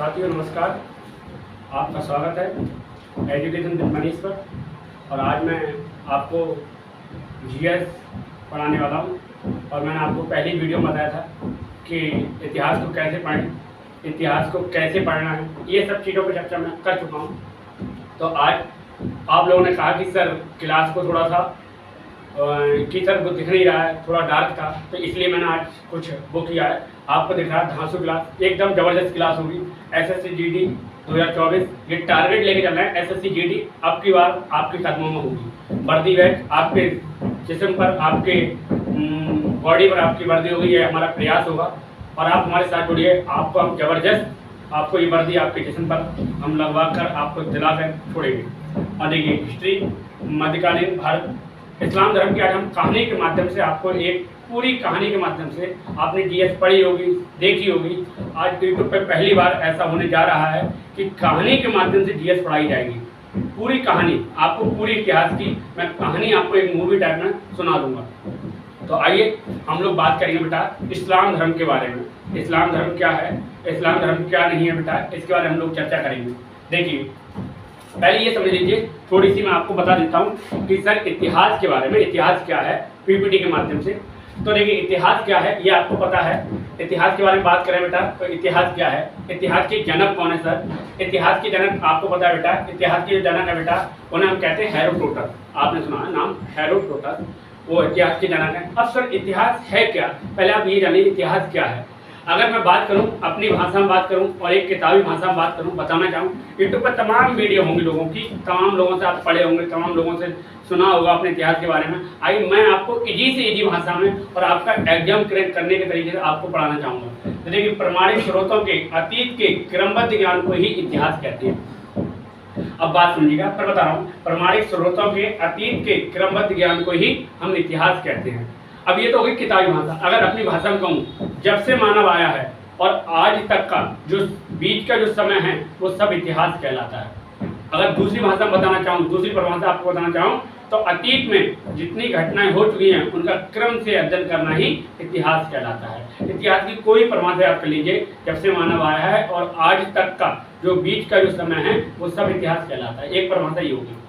साथियों नमस्कार, आपका स्वागत है एजुकेशन विद मनीष पर। और आज मैं आपको जीएस पढ़ाने वाला हूँ। और मैंने आपको पहली वीडियो में बताया था कि इतिहास को कैसे पढ़ें, इतिहास को कैसे पढ़ना है, ये सब चीज़ों पर चर्चा मैं कर चुका हूँ। तो आज आप लोगों ने कहा कि सर क्लास को थोड़ा सा कि सर वो दिख नहीं रहा है, थोड़ा डार्क था, तो इसलिए मैंने आज कुछ वो किया है। आपको दिख रहा है धांसू क्लास, एकदम ज़बरदस्त क्लास होगी। एसएससी जीडी 2024 ये टारगेट लेके चल रहे हैं। एसएससी जीडी अब की बार आपके कदमों में होगी। वर्दी बैग आपके जिस्म पर, आपके बॉडी पर आपकी वर्दी होगी, ये हमारा प्रयास होगा। और आप हमारे साथ जुड़िए, आपको हम ज़बरदस्त आपको ये वर्दी आपके जिस्म पर हम लगवा कर आपको दिला कर छोड़ेंगे। और देखिए हिस्ट्री, मध्यकालीन भारत, इस्लाम धर्म की आज हम कहानी के माध्यम से आपको एक पूरी कहानी के माध्यम से, आपने जीएस पढ़ी होगी, देखी होगी, आज यूट्यूब पर पहली बार ऐसा होने जा रहा है कि कहानी के माध्यम से जीएस पढ़ाई जाएगी। पूरी कहानी आपको, पूरी इतिहास की मैं कहानी आपको एक मूवी टाइप में सुना दूंगा। तो आइए हम लोग बात करेंगे बेटा इस्लाम धर्म के बारे में। इस्लाम धर्म क्या है, इस्लाम धर्म क्या नहीं है बेटा, इसके बारे में हम लोग चर्चा करेंगे। देखिए पहले ये समझ लीजिए, थोड़ी सी मैं आपको बता देता हूँ कि सर इतिहास के बारे में, इतिहास क्या है पीपीटी के माध्यम से। तो देखिए इतिहास क्या है ये आपको पता है। इतिहास के बारे में बात करें बेटा तो इतिहास क्या है, इतिहास के जनक कौन है सर। इतिहास के जनक आपको पता है बेटा, इतिहास के जो जनक है बेटा उन्हें हम कहते हैं हेरोडोटस। आपने सुना है नाम हेरोडोटस, वो इतिहास के जनक है। अब सर इतिहास है क्या, पहले आप ये जानिए इतिहास क्या है। अगर मैं बात करूं, अपनी भाषा में बात करूं और एक किताबी भाषा में बात करूं, बताना चाहूं, यूट्यूब पर तमाम वीडियो होंगी लोगों की, तमाम लोगों से आप पढ़े होंगे, तमाम लोगों से सुना होगा अपने इतिहास के बारे में। आइए मैं आपको इजी से इजी भाषा में और आपका एग्जाम क्रैक करने के तरीके से आपको पढ़ाना चाहूँगा। तो देखिए प्रमाणिक स्रोतों के अतीत के क्रमबद्ध ज्ञान को ही इतिहास कहते हैं। अब बात सुनिएगा, पर बता रहा हूँ, प्रमाणिक स्रोतों के अतीत के क्रमबद्ध ज्ञान को ही हम इतिहास कहते हैं। अब ये तो होगी किताबी भाषा। अगर अपनी भाषा में कहूँ, जब से मानव आया है और आज तक का जो बीच का जो समय है वो सब इतिहास कहलाता है। अगर दूसरी भाषा में बताना चाहूँ, दूसरी परिभाषा आपको बताना चाहूँ, तो अतीत में जितनी घटनाएं हो चुकी हैं उनका क्रम से अध्ययन करना ही इतिहास कहलाता है। इतिहास की कोई परिभाषा आप कर लीजिए, जब से मानव आया है और आज तक का जो बीच का जो समय है वो सब इतिहास कहलाता है। एक परिभाषा ये होगी।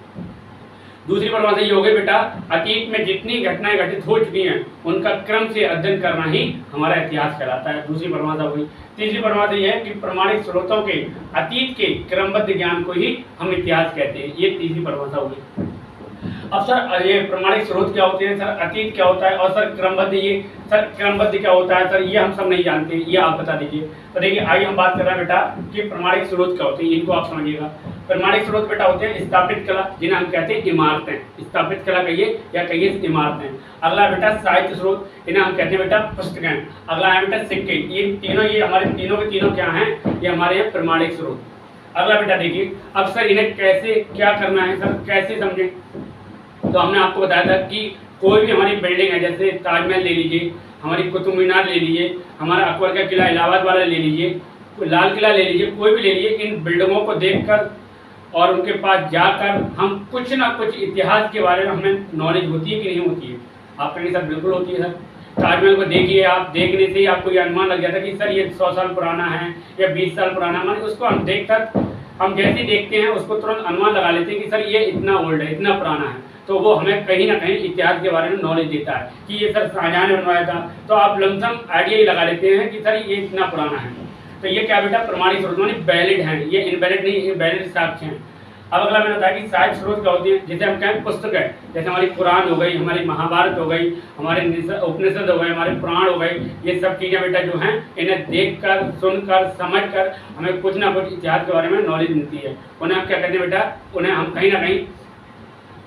दूसरी परिभाषा ये हो गई बेटा, अतीत में जितनी घटनाएं घटित हो चुकी हैं उनका क्रम से अध्ययन करना ही हमारा इतिहास कहलाता है। दूसरी परिभाषा हुई। तीसरी परिभाषा ये है कि प्रमाणिक स्रोतों के अतीत के क्रमबद्ध ज्ञान को ही हम इतिहास कहते हैं। ये तीसरी परिभाषा होगी। अब सर ये प्रमाणिक स्रोत क्या होते हैं, सर अतीत क्या होता है, और सर क्रमबद्ध, ये सर क्रमबद्ध क्या होता है सर, ये हम सब नहीं जानते, ये आप बता दीजिए। तो देखिए आइए हम बात कर रहे हैं बेटा कि प्रमाणिक स्रोत क्या होते हैं, इनको आप समझिएगा। प्रमाणिक स्रोत बेटा होते हैं स्थापित कला, जिन्हें हम कहते हैं इमारतें। स्थापित कला कहिए या कहिए इमारतें। अगला बेटा साहित्य स्रोत, इन्हें हम कहते हैं बेटा पुस्तकें। अगला है बेटा सिक्के। ये तीनों, ये हमारे तीनों के तीनों क्या हैं, ये हमारे यहाँ प्रमाणिक स्रोत। अगला बेटा देखिए, अब सर इन्हें कैसे क्या करना है सर, कैसे समझें। तो हमने आपको बताया था कि कोई भी हमारी बिल्डिंग है, जैसे ताजमहल ले लीजिए, हमारी कुतुब मीनार ले लीजिए, हमारा अकबर का किला इलाहाबाद वाला ले लीजिए, लाल किला ले लीजिए, कोई भी ले लीजिए, इन बिल्डिंगों को देखकर और उनके पास जाकर हम कुछ ना कुछ इतिहास के बारे में हमें नॉलेज होती है कि नहीं होती है। आप कहेंगे सर बिल्कुल होती है सर। ताजमहल को देखिए, आप देखने से ही आपको ये अनुमान लग जाता है कि सर ये 100 साल पुराना है या 20 साल पुराना है। उसको हम देखकर, हम जैसे देखते हैं उसको तुरंत अनुमान लगा लेते हैं कि सर ये इतना ओल्ड है, इतना पुराना है। तो वो हमें कहीं ना कहीं इतिहास के बारे में नॉलेज देता है कि ये सर शाहजहां ने बनवाया था। तो आप लमसम आइडिया ही लगा लेते हैं कि सर ये इतना पुराना है। तो ये क्या बेटा प्रमाणिक स्रोत मानी वैलिड हैं, ये इनवैलिड नहीं, ये वैलिड साक्ष्य हैं। अब अगला मैंने बताया कि साहित्य स्रोत क्या होती है, जैसे हम कहें पुस्तक है, जैसे हमारी कुरान हो गई, हमारी महाभारत हो गई, हमारे उपनिषद हो गए, हमारे पुराण हो गए, ये सब चीज़ें बेटा जो हैं इन्हें देखकर, सुनकर, समझकर हमें कुछ ना कुछ इतिहास के बारे में नॉलेज मिलती है। उन्हें हम क्या कहते हैं बेटा, उन्हें हम कहीं ना कहीं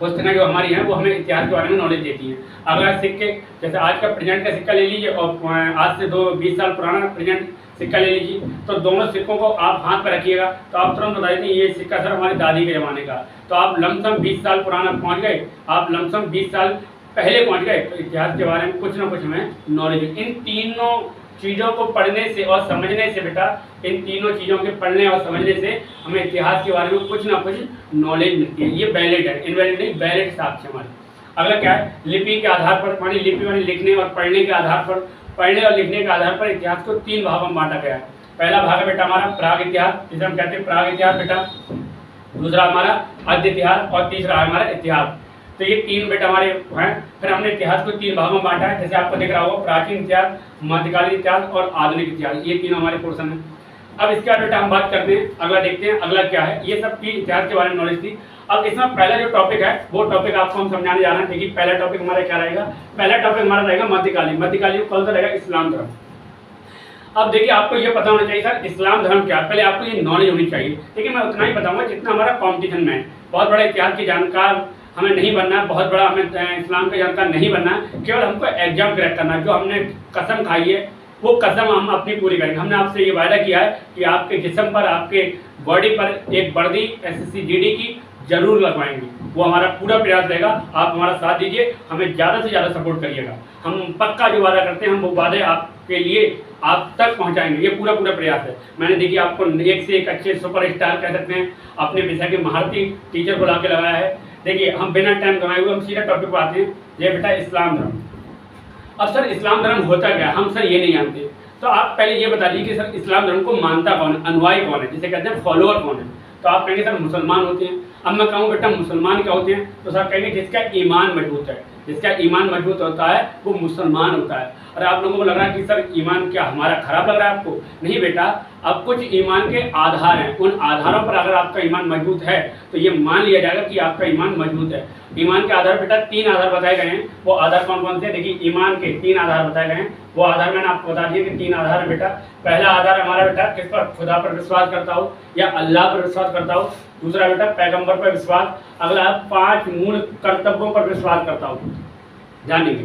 पुस्तकें जो हमारी हैं वो हमें इतिहास के बारे में नॉलेज देती हैं। अगर सिक्के, जैसे आज का प्रेजेंट का सिक्का ले लीजिए और आज से 20 साल पुराना प्रेजेंट सिक्का ले लीजिए, तो दोनों सिक्कों को आप हाथ पर रखिएगा तो आप तुरंत बता देते हैं ये सिक्का सर हमारी दादी के ज़माने का। तो आप लमसम 20 साल पुराना पहुंच गए, आप लमसम 20 साल पहले पहुंच गए। तो इतिहास के बारे में कुछ ना कुछ हमें नॉलेज है। इन तीनों चीज़ों को पढ़ने से और समझने से बेटा, इन तीनों चीज़ों के पढ़ने और समझने से हमें इतिहास के बारे में कुछ ना कुछ नॉलेज मिलती है। ये वैलिड है, इनवैलिड नहीं, वैलिड साक्ष्य हमारे। अगला क्या है, लिपि के आधार पर, मानी लिपि मानी लिखने और पढ़ने के आधार पर, पढ़ने और लिखने के आधार पर इतिहास को 3 भागों में बांटा गया है। पहला भाग है बेटा हमारा प्राग इतिहास, जिसे हम कहते हैं प्राग इतिहास बेटा। दूसरा हमारा आद्य इतिहास और तीसरा है हमारा इतिहास। तो ये 3 बेटा हमारे हैं। फिर हमने इतिहास को 3 भागों में बांटा है, जैसे आपको दिख रहा होगा प्राचीन इतिहास, मध्यकालीन इतिहास और आधुनिक इतिहास, ये 3 हमारे पोर्शन है। अब इसके बाद बेटा हम बात करते हैं, अगला देखते हैं अगला क्या है। ये सब की इतिहास के बारे में नॉलेज थी। अब इसमें पहला जो टॉपिक है वो टॉपिक आपको हम समझाने जा रहे हैं। देखिए पहला टॉपिक हमारा क्या रहेगा, पहला टॉपिक हमारा रहेगा मध्यकालीन। मध्यकालीन कौन सा रहेगा, इस्लाम धर्म। अब देखिए आपको ये पता होना चाहिए सर इस्लाम धर्म क्या है, पहले आपको ये नॉलेज होनी चाहिए। देखिए मैं उतना ही बताऊंगा जितना हमारा कॉम्पिटिशन में है। बहुत बड़ा इतिहास की जानकार हमें नहीं बनना है, बहुत बड़ा हमें इस्लाम का जानकार नहीं बनना है, केवल हमको एग्जाम क्रैक करना है। जो हमने कसम खाई है वो कसम हम अपनी पूरी करेंगे। हमने आपसे ये वायदा किया है कि आपके जिस्म पर, आपके बॉडी पर एक वर्दी SSC GD की जरूर लगवाएंगे। वो हमारा पूरा प्रयास रहेगा, आप हमारा साथ दीजिए, हमें ज़्यादा से ज़्यादा सपोर्ट करिएगा। हम पक्का जो वादा करते हैं हम वो वादे आपके लिए आप तक पहुंचाएंगे। ये पूरा प्रयास है। मैंने देखिए आपको एक से एक अच्छे सुपरस्टार कह सकते हैं, अपने विषय के महारथी टीचर को ला के लगाया है। देखिए हम बिना टाइम गंवाए हुए हम सीधा टॉपिक पर आते हैं। ये बेटा इस्लाम धर्म। अब सर इस्लाम धर्म होता क्या है, हम सर ये नहीं जानते। तो आप पहले ये बता दीजिए कि सर इस्लाम धर्म को मानता कौन है, अनुयायी कौन है, जिसे कहते हैं फॉलोअर कौन है। तो आप कहेंगे सर मुसलमान होते हैं। अब मैं कहूँ बेटा मुसलमान क्या होते हैं, तो सर कहेंगे जिसका ईमान मजबूत है। जिसका ईमान मजबूत होता है वो मुसलमान होता है। और आप लोगों को लग रहा है कि सर ईमान क्या हमारा खराब लग रहा है आपको, नहीं बेटा। अब कुछ ईमान के आधार हैं, उन आधारों पर अगर आपका ईमान मजबूत है तो ये मान लिया जाएगा कि आपका ईमान मजबूत है। ईमान के आधार बेटा 3 आधार बताए गए हैं। वो आधार कौन कौन से, देखिए ईमान के 3 आधार बताए गए हैं। वो आधार मैंने आपको बता दिया कि 3 आधार है बेटा। पहला आधार हमारा बेटा किस पर, खुदा पर विश्वास करता हो या अल्लाह पर विश्वास करता हो। दूसरा बेटा पैगंबर पर विश्वास। अगला 5 मूल कर्तव्यों पर विश्वास करता हो। जानेंगे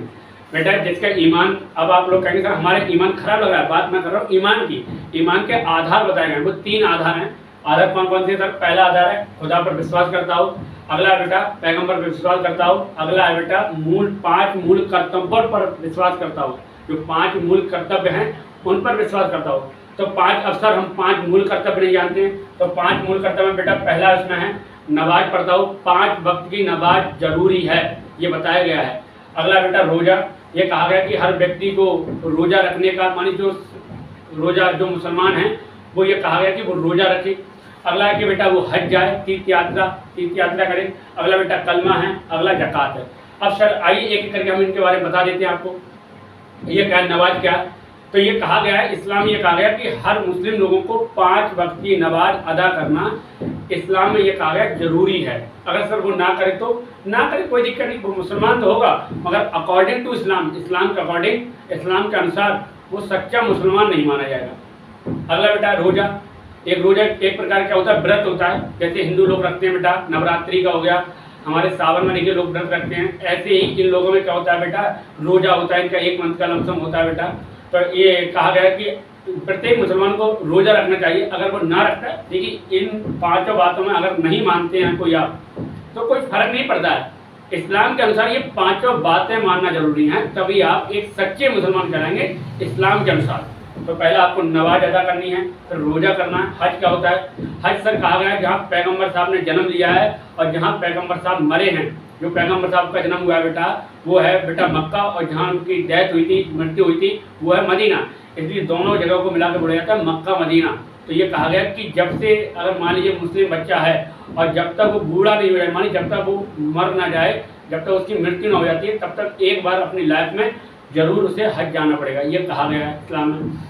बेटा जिसका ईमान, अब आप लोग कहेंगे सर हमारे ईमान खराब लग रहा है, बात मैं कर रहा हूँ ईमान की। ईमान के आधार बताए गए, वो 3 आधार हैं। आधार कौन कौन से सर, पहला आधार है खुदा पर विश्वास करता हो। अगला बेटा पैगंबर पर विश्वास करता हो। अगला है बेटा 5 मूल कर्तव्यों पर विश्वास करता हो। जो 5 मूल कर्तव्य हैं उन पर विश्वास करता हो। तो 5 अवसर हम 5 मूल कर्तव्य नहीं जानते हैं। तो 5 मूल कर्तव्य बेटा पहला उसमें है नमाज पढ़ता हो, 5 वक्त की नमाज जरूरी है, ये बताया गया है। अगला बेटा रोजा, ये कहा गया कि हर व्यक्ति को रोजा रखने का, मानी जो रोजा जो मुसलमान हैं वो ये कहा गया कि वो रोजा रखे। अगला है कि बेटा वो हज जाए, तीर्थ यात्रा करे। अगला बेटा कलमा है। अगला ज़कात है। अब सर आइए एक एक करके हम इनके बारे में बता देते हैं आपको। ये क्या है, नमाज क्या है, तो ये कहा गया है इस्लाम में, ये कहा गया कि हर मुस्लिम लोगों को 5 वक्त की नमाज अदा करना इस्लाम में ये कहा गया जरूरी है। अगर सर वो ना करे तो ना करे, कोई दिक्कत नहीं, वो मुसलमान तो होगा मगर अकॉर्डिंग टू इस्लाम, इस्लाम के अकॉर्डिंग, इस्लाम के अनुसार वो सच्चा मुसलमान नहीं माना जाएगा। अगला बेटा रोजा, एक रोजा एक प्रकार का होता है, व्रत होता है। जैसे हिंदू लोग रखते हैं बेटा नवरात्रि का हो गया, हमारे सावन महीने के लोग व्रत रखते हैं, ऐसे ही इन लोगों में क्या होता है बेटा रोजा होता है। इनका 1 मंथ का लमसम होता है बेटा। तो ये कहा गया कि प्रत्येक मुसलमान को रोजा रखना चाहिए। अगर वो ना रखता है, देखिए इन 5 बातों में अगर नहीं मानते हैं कोई आप, तो कोई फर्क नहीं पड़ता है। इस्लाम के अनुसार ये 5 बातें मानना जरूरी हैं, तभी आप एक सच्चे मुसलमान कहलाएंगे इस्लाम के अनुसार। तो पहले आपको नमाज अदा करनी है, फिर रोजा करना है। हज क्या होता है, हज सर कहा गया है जहाँ पैगम्बर साहब ने जन्म लिया है और जहाँ पैगम्बर साहब मरे हैं। जो पैगम्बर साहब का जन्म हुआ है बेटा वो है बेटा मक्का, और जहाँ उनकी डेथ हुई थी, मृत्यु हुई थी, वो है मदीना। इसलिए दोनों जगहों को मिलाकर बोला जाता है मक्का मदीना। तो ये कहा गया कि जब से अगर मान लीजिए मुस्लिम बच्चा है और जब तक वो बूढ़ा नहीं हो जाए, मान लीजिए जब तक वो मर ना जाए, जब तक उसकी मृत्यु ना हो जाती है, तब तक एक बार अपनी लाइफ में जरूर उसे हज जाना पड़ेगा, ये कहा गया है इस्लाम में।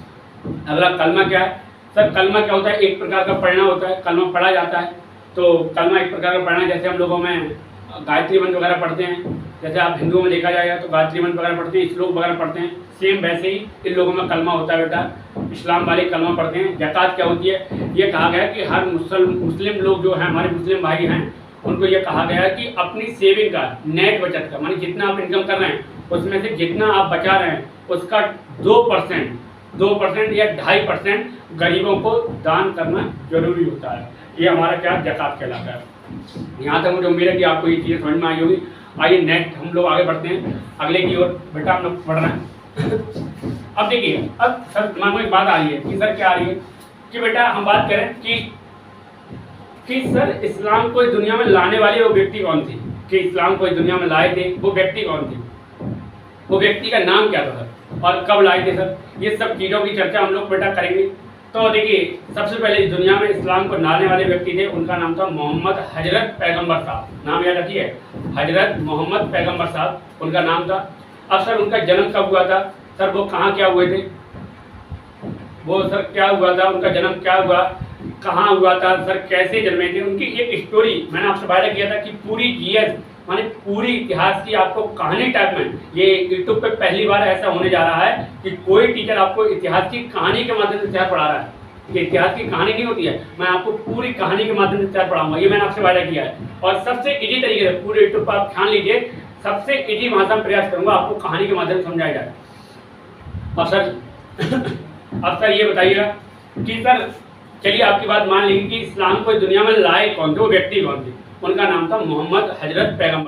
अगला कलमा क्या है सर, कलमा क्या होता है, एक प्रकार का पढ़ना होता है, कलमा पढ़ा जाता है। तो कलमा एक प्रकार का पढ़ना, जैसे हम लोगों में गायत्री मंत्र वगैरह पढ़ते हैं, जैसे आप हिंदुओं में देखा जाएगा तो गायत्री मंत्र वगैरह पढ़ते हैं, श्लोक वगैरह पढ़ते हैं, सेम वैसे ही इन लोगों में कलमा होता है बेटा। इस्लाम वाले कलमा पढ़ते हैं। ज़कात क्या होती है, ये कहा गया है कि हर मुस्लिम लोग जो हैं, हमारे मुस्लिम भाई हैं, उनको ये कहा गया है कि अपनी सेविंग का, नेट बचत का, मानी जितना आप इनकम कर रहे हैं उसमें से जितना आप बचा रहे हैं उसका 2% या 2.5% गरीबों को दान करना जरूरी होता है। ये हमारा क्या ज़कात कहलाता है। यहाँ तक मुझे उम्मीद है कि आपको ये चीज़ें समझ में आई होगी। आइए नेक्स्ट हम लोग आगे बढ़ते हैं अगले की ओर। बेटा हम लोग पढ़ रहे हैं। अब देखिए, अब सर दिमाग में एक बात आ रही है कि सर क्या आ रही है कि बेटा हम बात करें कि सर इस्लाम को इस दुनिया में लाने वाली वो व्यक्ति कौन थी, कि इस्लाम को इस दुनिया में लाए थे वो व्यक्ति कौन थी, वो व्यक्ति का नाम क्या था सर, और कब लाए थे सर। ये सब चीज़ों की चर्चा हम लोग बेटा करेंगे। तो देखिए, सबसे पहले इस दुनिया में इस्लाम को लाने वाले व्यक्ति थे, उनका नाम था मोहम्मद हजरत पैगंबर साहब। नाम याद रखिए, हजरत मोहम्मद पैगंबर साहब उनका नाम था। अब सर उनका जन्म कब हुआ था? सर वो कहाँ क्या हुए थे, वो सर क्या हुआ था, उनका जन्म क्या हुआ, कहाँ हुआ था, सर कैसे जन्मे थे, उनकी एक स्टोरी मैंने आपसे वायदा किया था कि पूरी जीएस माने पूरी इतिहास की आपको कहानी टाइप में, ये यूट्यूब पे पहली बार ऐसा होने जा रहा है कि कोई टीचर आपको इतिहास की कहानी के माध्यम से इतिहास पढ़ा रहा है। ये इतिहास की कहानी नहीं होती है, मैं आपको पूरी कहानी के माध्यम से इतिहास पढ़ाऊंगा, ये मैंने आपसे वायदा किया है। और सबसे इजी तरीके से पूरे यूट्यूब पर आप ध्यान लीजिए, सबसे इजी भाषा में प्रयास करूंगा आपको कहानी के माध्यम से समझाया जाए। अब सर ये बताइएगा कि सर चलिए आपकी बात मान लीजिए कि इस्लाम को दुनिया में लाए कौन थे, वो व्यक्ति कौन थे? उनका नाम था मोहम्मद हजरत पैगंबर।